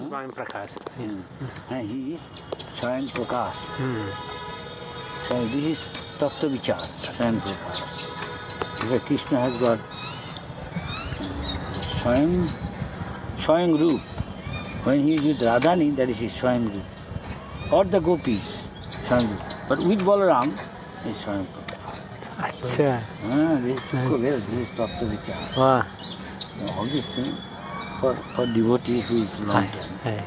Swayam Prakash. And he is Swayam Prakash. So this is Tattva Vichar, Swayam Prakash. So Krishna has got Swayam Roop. When he is with Radhani, that is his Swayam Roop. Or the gopis, Swayam Roop. But with Balaram, is Swayam Prakash. Acha. This is Tattva Vichar. Wow. All these things for devotee who is long time.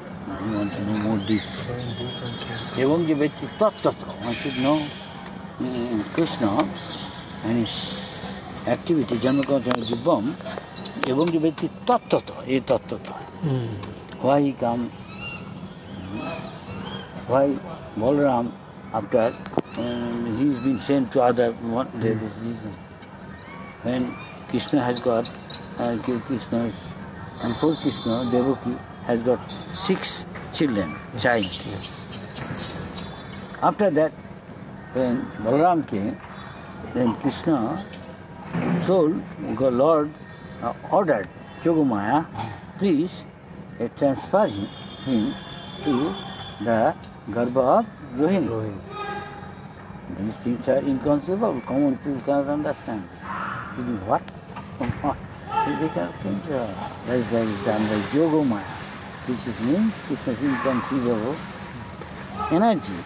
You want to know more deep. Evam je Vedki Tattva. One should know Krishna and his activity, Janmakanta and Jibbam. Evam je Vedki Tattva. A Tattva. Why he come? Why Balaram, after he's been sent to other, there is reason. When Krishna has got, Krishna, and for Krishna, Devaki has got 6 children, child. After that, when Balaram came, then Krishna told, Lord ordered Jogamaya, please transfer him to the Garbha of Rohini. These things are inconceivable. Common people cannot understand. What? They cannot think. That is done by Yogamaya, which means Krishna's inconceivable energy.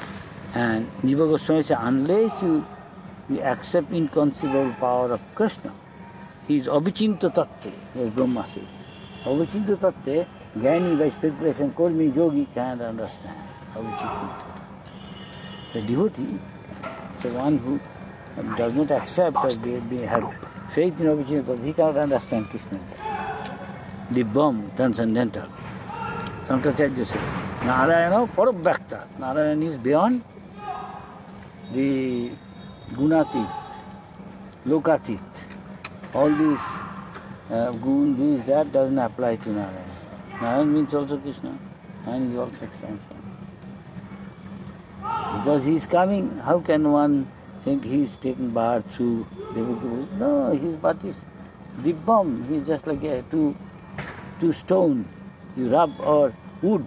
And Jiva Goswami says, unless you accept inconceivable power of Krishna, he is Abhichinta Tattva, as Brahma says. Abhichinta Tattva, Gyani by speculation, Kormi Yogi cannot understand. Abhichinta Tattva. The devotee, the one who does not accept or they have faith in Abhichinta, he cannot understand Krishna. The bomb, transcendental. Sankaracharya says, Narayana Parabhakta. Narayana is beyond the Gunatit, Lokatit. All these gun, this, that doesn't apply to Narayana. Narayana means also Krishna, and he is also extension. Because he is coming, how can one think he is taken birth through Devaki? No, his birth is Dibbam. He is just like two stone. You rub or wood,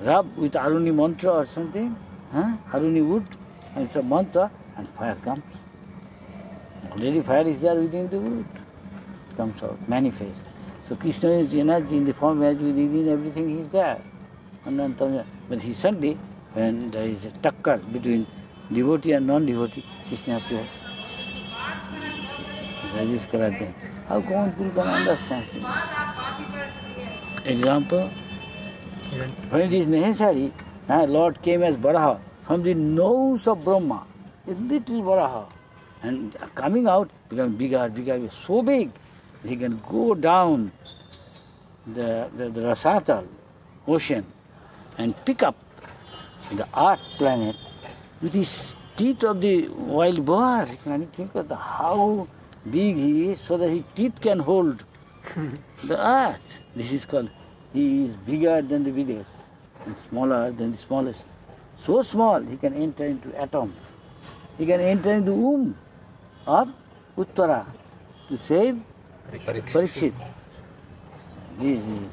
rub with Aruni mantra or something, Aruni wood, and it's a mantra, and fire comes. Already fire is there within the wood. It comes out, manifest. So Krishna is energy in the form energy within everything, he is there. But he suddenly, when there is a takkar between devotee and non-devotee, Krishna appears. Rajesh Karadhan. How common people can understand? Example, when it is necessary, Lord came as Varaha from the nose of Brahma, a little Varaha, and coming out becomes bigger, so big he can go down the Rasatal ocean and pick up the earth planet with his teeth of the wild boar. You can think of how big he is, so that his teeth can hold the earth. This is called, he is bigger than the biggest and smaller than the smallest. So small, he can enter into atoms. He can enter into the womb of Uttara to save Parikshit. This is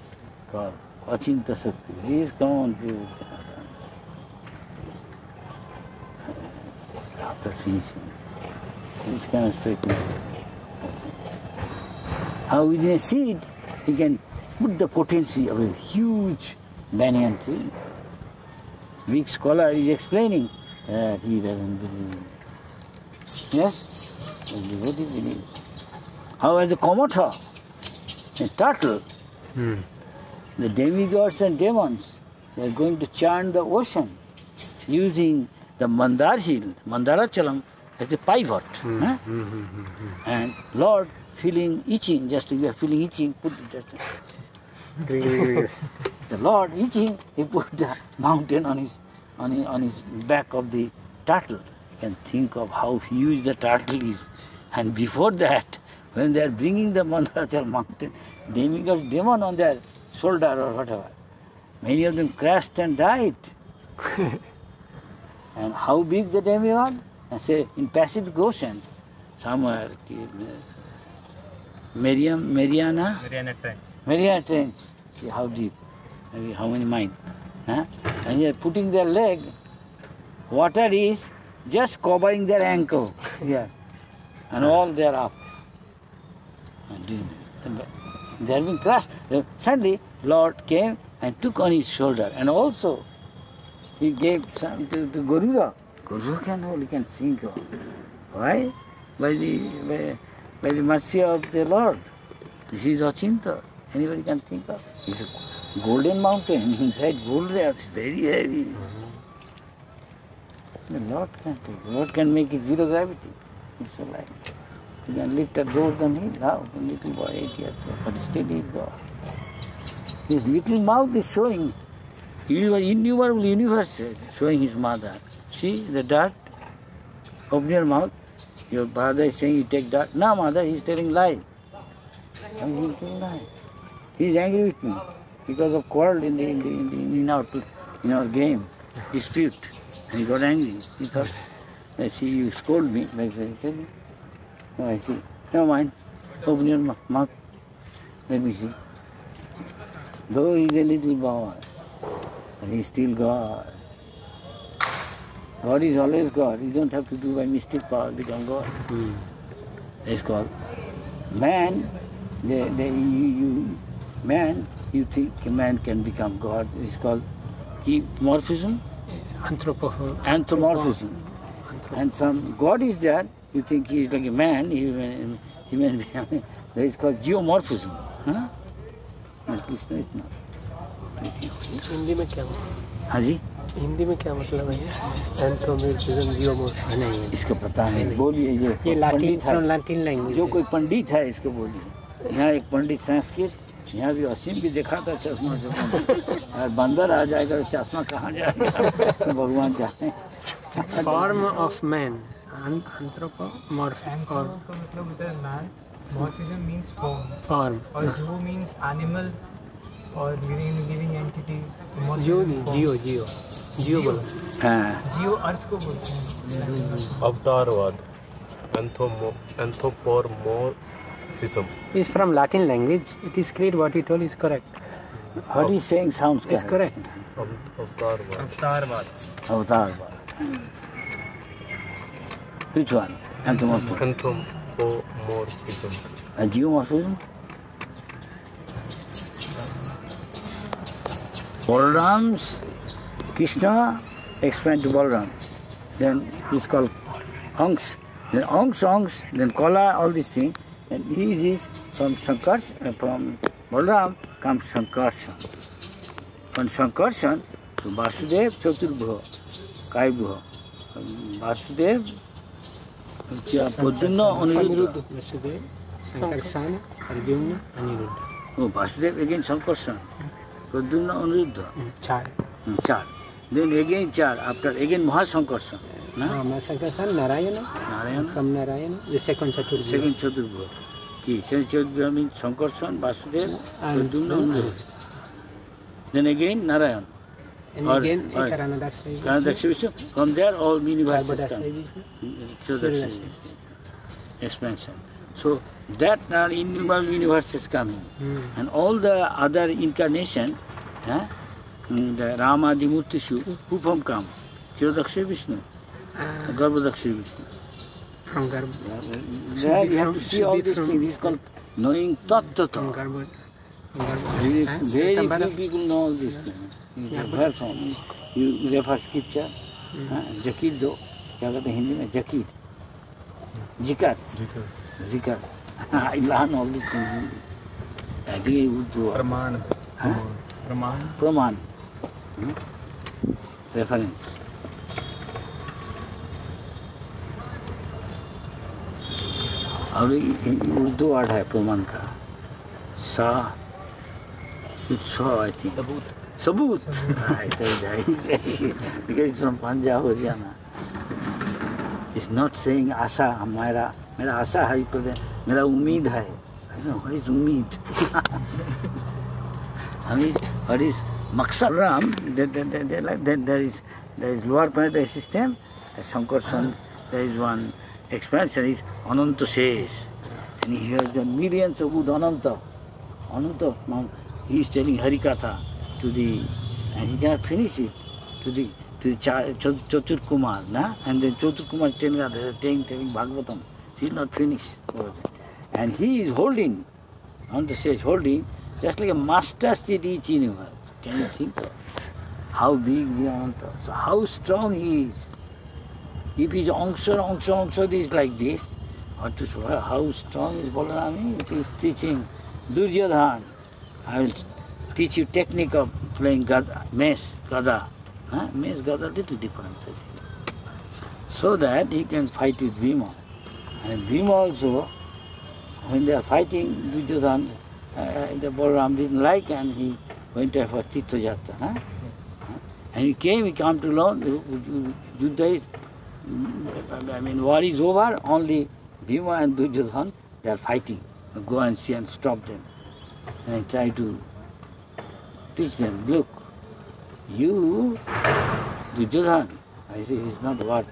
called Achinta Shakti. This is common to after finishing. This kind of statement. How within a seed, he can put the potency of a huge banyan tree. Big scholar is explaining that he doesn't believe. Yes? The devotee believes. How as a komotha, a turtle, the demigods and demons, they are going to churn the ocean using the Mandar hill, Mandarachalam, as a pivot. And Lord feeling itching, just you are feeling itching, put it the Lord itching, he put the mountain on his back of the turtle. You can think of how huge the turtle is. And before that, when they are bringing the Mandarachalam mountain, demigods, demon on their shoulder or whatever, many of them crashed and died. And how big the demigod? And say in Pacific Ocean, somewhere, Mariana Trench. See how deep. maybe how many miles. Huh? And they are putting their leg, water is just covering their ankle here. And all they are up. They have been crushed. Suddenly, Lord came and took on his shoulder. And also, he gave some to Garuda. Garuda can sink. Why? By the mercy of the Lord. This is Achinta. Anybody can think of. It's a golden mountain. Inside gold there. It's very heavy. The Lord can take. The Lord can make it zero gravity. It's so light. You can lift a golden hill. How? A little boy, 8 years old. But still he is God. His little mouth is showing innumerable universes, showing his mother. See the dirt? Open your mouth. Your father is saying you take dirt. No, mother, he is telling lie. He is telling lie. He is angry with me because of quarrel in our game, dispute. And he got angry. He thought, I see you scold me. Like I said, no, I see. Never mind. Open your mouth. Let me see. Though he is a little boy, but he is still God. God is always God. You don't have to do by mystic power become God. It's called man. You think a man can become God. It's called morphism. Anthropomorphism. And some God is there. You think he is like a man. He may become. That is called geomorphism. Huh? And Krishna is not. Hindi में क्या मतलब? हाँ जी, हिंदी में क्या मतलब है? Anthropomorphism, जियोमॉर्फिज्म नहीं, इसका पता नहीं। बोलिए ये लैटिन लैंग्वेज। जो कोई पंडित है इसको बोलिए। यहाँ एक पंडित संस्कृत, यहाँ भी असीम भी देखा था चश्मा जो और बंदर आ जाएगा तो चश्मा कहाँ जाएगा? भगवान जाने। फॉर्म ऑफ मैन, एंथ्रोपोमॉर्फिक और मतलब मैन, मॉर्फिज्म मींस फॉर्म और जियो मींस एनिमल और लिविंग एंटिटी। जियो बोलो। हाँ, जियो अर्थ को बोलते हैं। अवतारवाद, anthropomorphism is from Latin language. It is correct. What he told is correct. what he's saying sounds It's correct. अवतारवाद। Avatar. Which one? Anthropomorphism. Anthropomorphism. Geomorphism? Balaram's Krishna explained to Balaram. Then he's called Ansh. Then Ansh, then Kala, all these things. And he is from Sankarshan, from Balaram comes Sankarshan. From Sankarshan to Vasudev, Chaturbhuva, Kaibhuva. Vasudev, Pradyumna, Aniruddha. Vasudev, Sankarsana, Pradyumna, Aniruddha. Oh, Vasudev again Sankarshan. Pradyumna, Aniruddha. Char. Then again Char, after again Mahasankarshan. Mahasankarshan, Narayana. From Narayana, the second Chaturbhuva. Second Chaturbhuva. Second Chaturbhuva means Sankarshan, Vasudev, Pradyumna, Aniruddha. Then again Narayana. And again Karanadaksha. Karanadaksha. From there all universes come. Karanadaksha. Expansion. So that are innumerable universes coming. And all the other incarnation, the Rama, the Murtishu, who from come? Kshirodaksha Vishnu, Garbhodaksha Vishnu. From Garbhodaksha. There you have to see all these things. It's called knowing Tattva. Very few people know all these things. You have heard from. You refer scripture. Jakir do. क्या कहते हैं हिंदी में? जकीर. जिकर. I learn all these things. I think Urdu. Praman. Reference. और Urdu word है प्रमाण का I think सबूत because from Punjab Haryana is not saying आशा मेरा आशा है मेरा उम्मीद है उम्मीद what is मकसद Ram there is lower planetary system Sankarshan there is one expansion is Ananta says and he has done millions of good Ananta he is telling Harikatha to the, and he cannot finish it to the Chatur Kumar, na? And then Chatur Kumar telling Bhagavatam. She is not finished. And he is holding, on the stage, holding just like a master seed each universe. Can you think of how big the Ananta? So how strong he is. If his Angsha is like this, how strong is Balarami? If he is teaching Duryodhan, I will teach you technique of playing Mes, Gada. Mes, Gada, little difference, I think. So that he can fight with Bhima. And Bhima also, when they are fighting Duryodhan, the Balaram didn't like, and he went there for Tirtha Jatra. And he came to learn, Juddha is, war is over, only Bhima and Duryodhan, they are fighting. Go and see and stop them. And I try to teach them, look, you, Duryodhan, I say, is not worth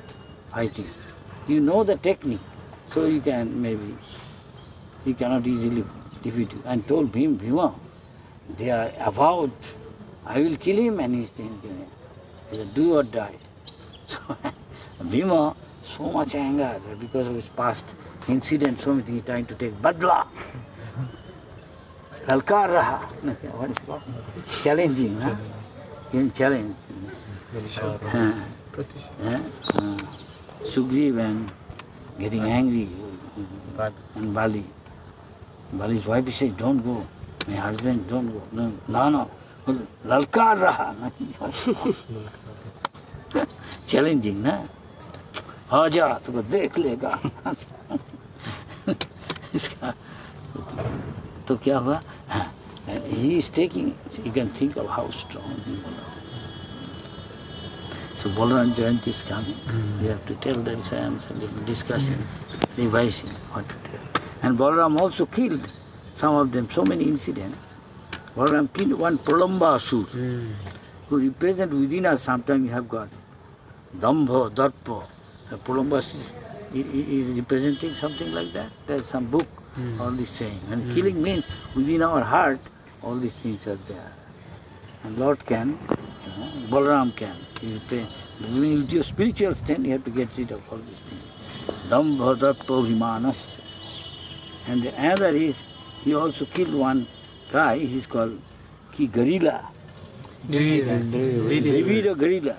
fighting. You know the technique, so you can maybe, he cannot easily defeat you. And told Bhima, they are avowed, I will kill him, and he's saying, do or die. So Bhima, so much anger because of his past incident, so many things, trying to take badla. Lalkar raha. What is it called? Challenging, huh? Giving challenge. Sugriv and getting angry. And Bali. Bali's wife says, don't go. My husband, don't go. No. Lalkar raha. Challenging, na? आजा तो देख लेगा तो क्या हुआ he is taking, you can think of how strong he is. So Balaram Jayanti is coming. We have to tell the discussions, revising what to tell. And Balaram also killed some of them, so many incidents. Balaram killed one Pralamba Asur, who represent within us. Sometimes you have got Dambha, Darpa. The Pralamba is representing something like that. There's some book, all this saying. And killing means within our heart, all these things are there. And Lord can, Balaram can. When you do spiritual stand, you have to get rid of all these things. Dambha, Darpa, Bhimanas. And the other is, he also killed one guy, he's called Garila. Dravida Garila.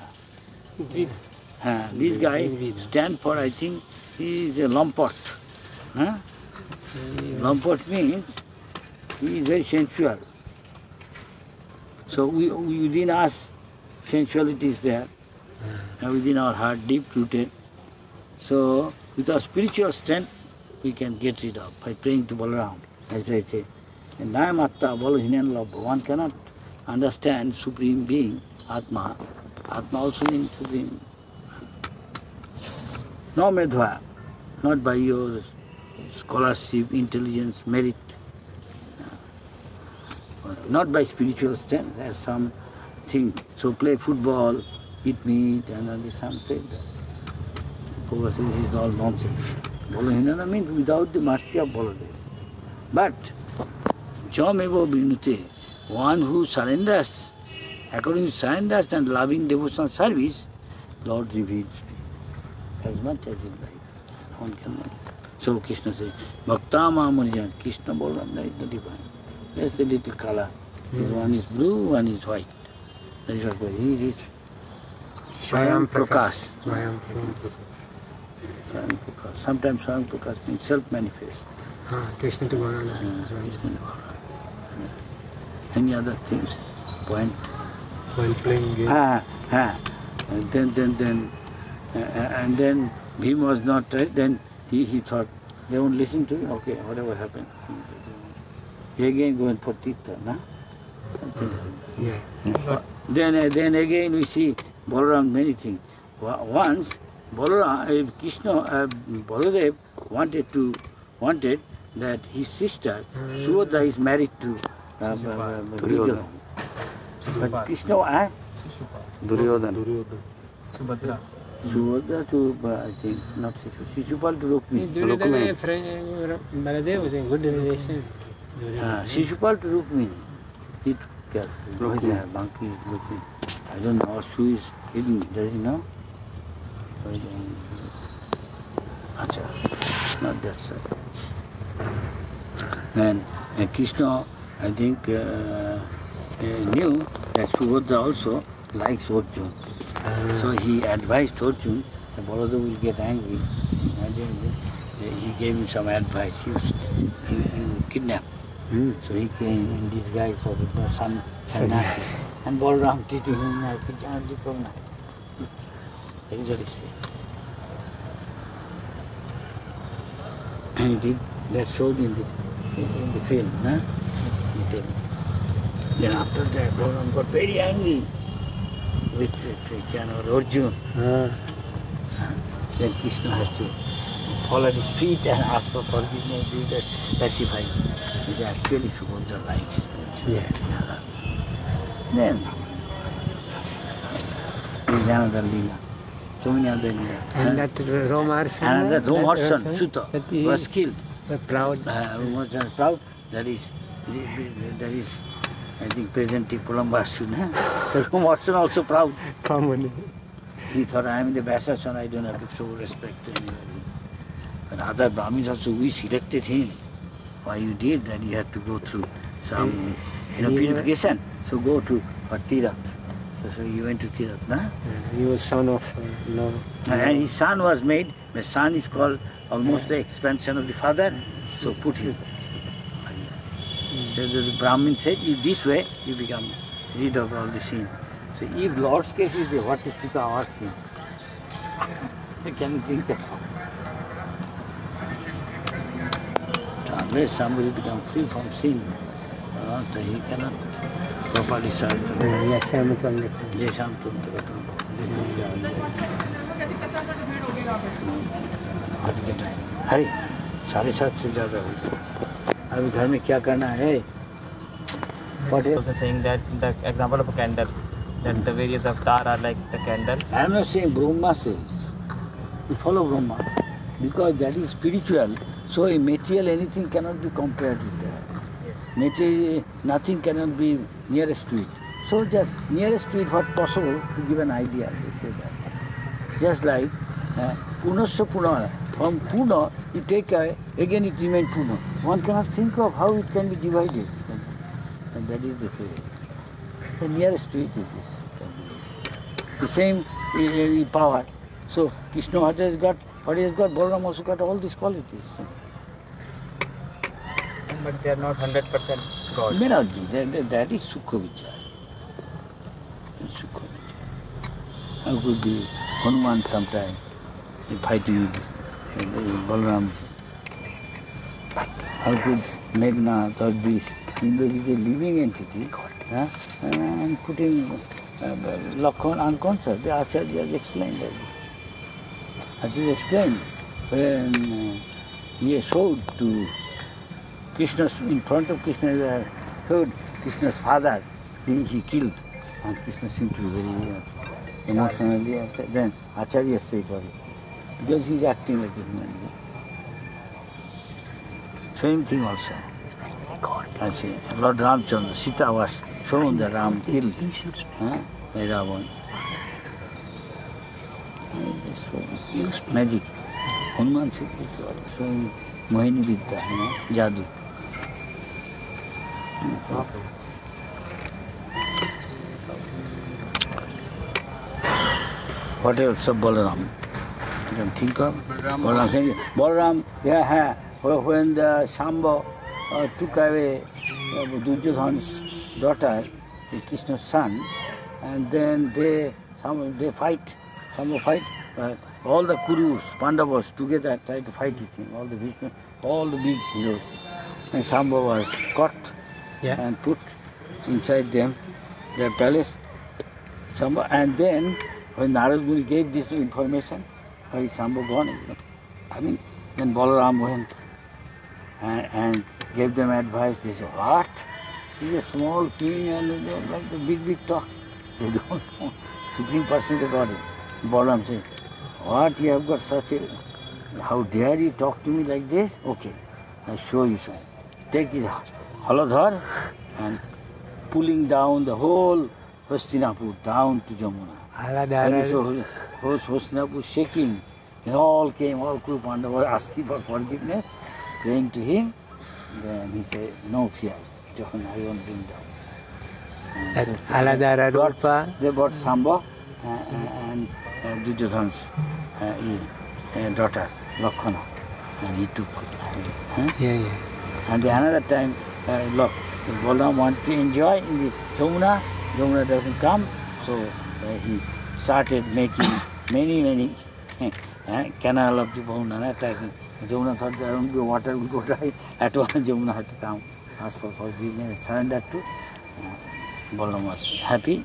This guy stands for, I think, he is a Lampot. Lampot means he is very sensual. So within us, sensuality is there, and within our heart, deep rooted. So with our spiritual strength, we can get rid of by praying to Balaram, as I say. And Nayam Atta, Balahinan Love, one cannot understand Supreme Being, Atma. Atma also means Supreme. No medha, not by your scholarship, intelligence, merit, not by spiritual strength, as some think. So play football, eat meat, and all this, some say that. This is all nonsense. Balahinana means without the mercy of Baladev. But, Jameva Vinute, one who surrenders, according to surrenders and loving devotional service, Lord reveals as much as he likes. One cannot. So Krishna says, Bhakta Mahamanijan, Krishna Balaram, that is the divine. That's the little color. One is blue, one is white. That is what he is. Swayam Prakash. Sometimes Swayam Prakash means self-manifest. Krishna to Balaram. Krishna to Balaram. Any other things? Point? While playing game. And then Bhima was not right, then he thought, they won't listen to me, okay, whatever happened. He again going for Tirtha, na? Yeah. Then again we see Balaram many things. Once Baladev wanted that his sister Subhadra is married to Duryodhana. But Krishna, Duryodhana. Subhadra to, I think, not Shishupal to Rukmini. Duryodhana and Baladev was in good relation. Shishupal to Rukmini. careful. Yeah, monkey is looking. I don't know, our shoe is hidden. Does he know? Acha, not that side. And Krishna, I think, knew that Subhadra also likes Arjuna. So he advised Arjuna that Baladev will get angry. And then he gave him some advice. He kidnapped. So he came in disguise of the son Sannyasi. And Balaram treated him like a Janadipam. That is what he said. And he did, that showed in the film. Huh? Then after that, Balaram got very angry with Arjuna. Then Krishna has to fall at his feet and ask for forgiveness, do that, pacify. Which actually Subhadra likes. Then, there is another Leela. So many other Leela. And that Romarsana, another Romarsana, Sutta, was killed. Proud. Romarsana proud. That is, I think, presenting Pulambasuna. So Romarsana also proud. Common. He thought, I am the Vyasa, I don't have to show respect to anybody. But other Brahmins also, we selected him. Why you did that? You had to go through some purification. So go to Tirath. So he went to Tirath, nah? He was son of Lord. And his son was made. The son is called almost the expansion of the father. So put him. So the Brahmin said, if this way you become rid of all the sin. So if Lord's case is there, what is to our sin? Can you think of? Unless somebody becomes free from sin, so he cannot properly serve the Lord. Yes, I'm to understand. Yes, I'm to understand. What is the time? Hurry, 7:30 से ज़्यादा हो गया. अभी घर में क्या करना है? What is? Also saying that the example of a candle, that the various avatars are like the candle. I am not saying Brahma says. You follow Brahma because that is spiritual. So in material anything cannot be compared with that. Yes. Material, nothing cannot be nearest to it. So just nearest to it what possible to give an idea. They say that. Just like Punasya Puna. From Puna you take away, again it remains Puna. One cannot think of how it can be divided. And that is the case. The nearest to it is this. The same power. So Krishna has got, what he has got, Balaram also got all these qualities. But they are not 100% God. May not be. That is Sukha Vichar. Sukha Vichar. How could be Hanuman sometime fighting with Balaram? How could Meghnath or this, even though he is a living entity, and putting Lakshman unconscious, the Acharya has explained that. As he explained, when he showed to Krishna, in front of Krishna, showed Krishna's father, he killed. And Krishna seemed to be very emotionally upset. Then Acharya said what it is. Because he is acting like a human being. Same thing also. I say, Lord Ramchandra, Sita was shown that Ram killed by Ravan. Magic. Hanuman said this was showing Mohini Vidya, Jadoo. What else of Balaram? I can think of. Balaram, yeah, when the Shamba took away Duryodhana's daughter, Krishna's son, and then they fight, all the Kurus, Pandavas together tried to fight with him, all the big heroes. And Shamba was caught and put inside them, their palace. Shamba, and then when Narad Muni gave this information, why is Shamba gone? I mean, then Balaram went and gave them advice. They said, what? He's a small king and they like the big talks. They don't know. Supreme Personality of Godhead. Balaram said, what, you have got such a, how dare you talk to me like this? Okay, I'll show you something. Take his Haladhar and pulling down the whole Hastinapur down to Jamuna. And so Hastinapur shaking. They all came, all Kuru Pandavas asking for forgiveness, praying to him. Then he said, no fear, I won't bring down. They brought Samba and Duryodhana's daughter, Lakhana, and he took her. And another time, look, Balaram wanted to enjoy in the Jamuna. Jamuna doesn't come, so he started making many canal of the Jamuna, attacking. Jamuna thought there won't be water, will go dry. At once Jamuna had to come, ask for forgiveness, surrender to. Balaram was happy.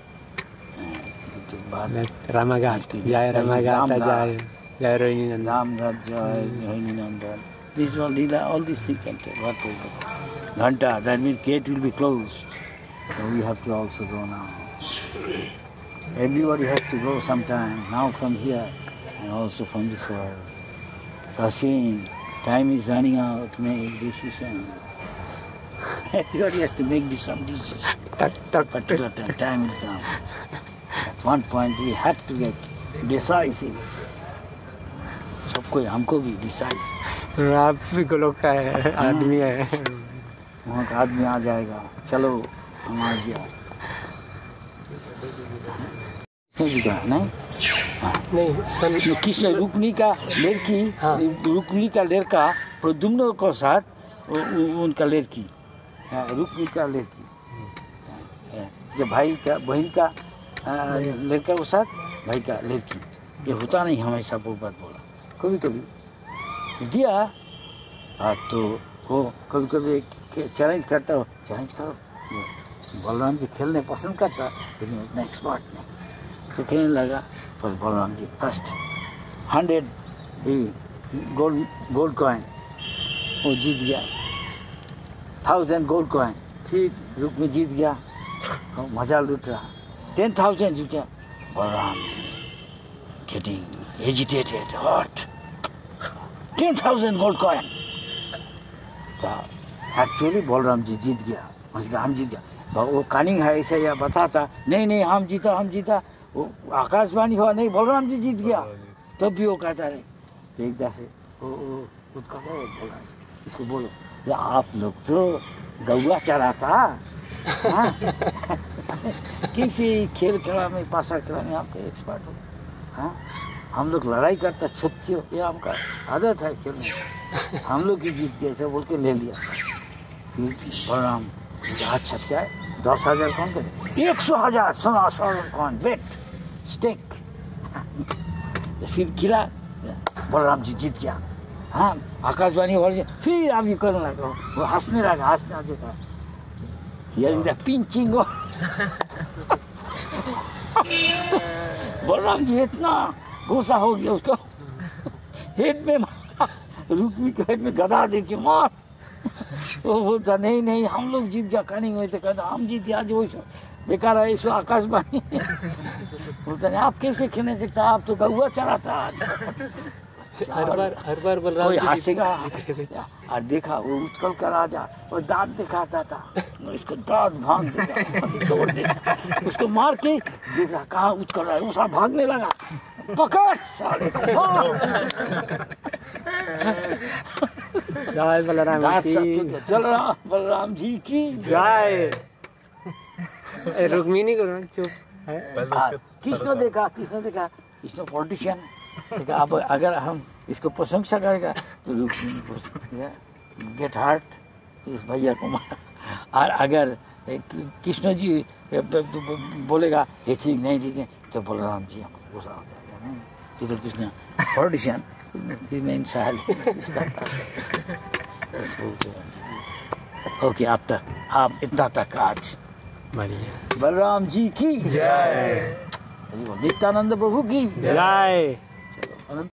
Ramagata, Jai Ramagata, Jai Rohini Nandan. Ramgat, Jai Rohini Nandan. These all Leela, all these things can tell. What will Ghanta, that means gate will be closed. So we have to also go now. Everybody has to go sometime. Now from here and also from this world. Sachin, time is running out. Make decision. Everybody has to make some decision. Particular time is down. At one point we have to get decisive. सबको हमको भी decisive. आप भी को लोग का आदमी है. वहाँ का आदमी आ जाएगा. चलो हम आ गया. नहीं कृष्ण रुक्मिणी का लड़का प्रद्युम्न के साथ उनका लड़की रुक्मिणी का लड़की जब भाई का बहन का लड़का के साथ भाई का लड़की ये होता नहीं हमेशा वो बात बोला कभी कभी दिया तो वो कभी कभी चैलेंज करता हो चैलेंज करो बलराम जी खेलने पसंद करता लेकिन उतना एक्सपर्ट नहीं तो खेलने लगा पर Balram ji first 100 gold coin वो जीत गया 1000 गोल्ड कॉइन फिर रुक में जीत गया मजा लूट रहा 10,000 जीत गया Balram getting agitated hot 10,000 gold coin तो एक्चुअली बलराम जी जीत गया हम जीत गया वो कानिंग है ऐसा या बताता नहीं हम जीता वो आकाशवाणी हुआ नहीं बलराम जी जीत गया तब भी वो कहता रहे एक दफे वो उसका बोला इसको बोलो या आप लोग तो गौआ चराता किसी खेल खेला में पासा खेला में आपके एक्सपर्ट हो हाँ हम लोग लड़ाई करता छत्ती हो ये आपका आदत है खेलने हम लोग ही जीत गए ऐसा बोल के ले लिया बलराम हाथ छटकाए 10,000 कौन करे 100,000 सोना कौन बेट स्टेक फिर खिला बलराम जी जीत गया हाँ आकाशवाणी वाले फिर आप ये करने लगा वो हंसने लगा देखा पिंचिंग बलराम जी इतना गुस्सा हो गया उसको हेड में रुक्मी के हेड में गदा दे के मार वो बोलता नहीं हम लोग जीत गया कहानी में तो कहता हम जीत गया आज वो बेकार है इसको आकाशवाणी बोलता नहीं आप कैसे खेलने सकता आप तो गौआ चला था हर बार बलराम कोई हंसेगा और देखा वो उत्कल का राजा और दांत दिखाता था इसको दांत भांग देगा तोड़ देगा उसको मार के देखा कहाँ उत्कल रहा है उसका भागने लगा पकड़ साले जय बलराम की चल रहा बलराम जी की जय रुक्मिणी को चुप कृष्ण देखा कृष्ण पॉलिटिशियन देखा अब अगर हम इसको प्रशंसा करेगा तो गेट हार्ट इस भैया को मार और अगर कृष्ण जी बोलेगा ये ठीक नहीं ठीक है तो बलराम जी हमको गुस्सा हो जाएगा नहीं तो कृष्ण पॉलिटिशियन ओके आप इतना तक आज बढ़िया बलराम जी की जय नित्यानंद प्रभु की जय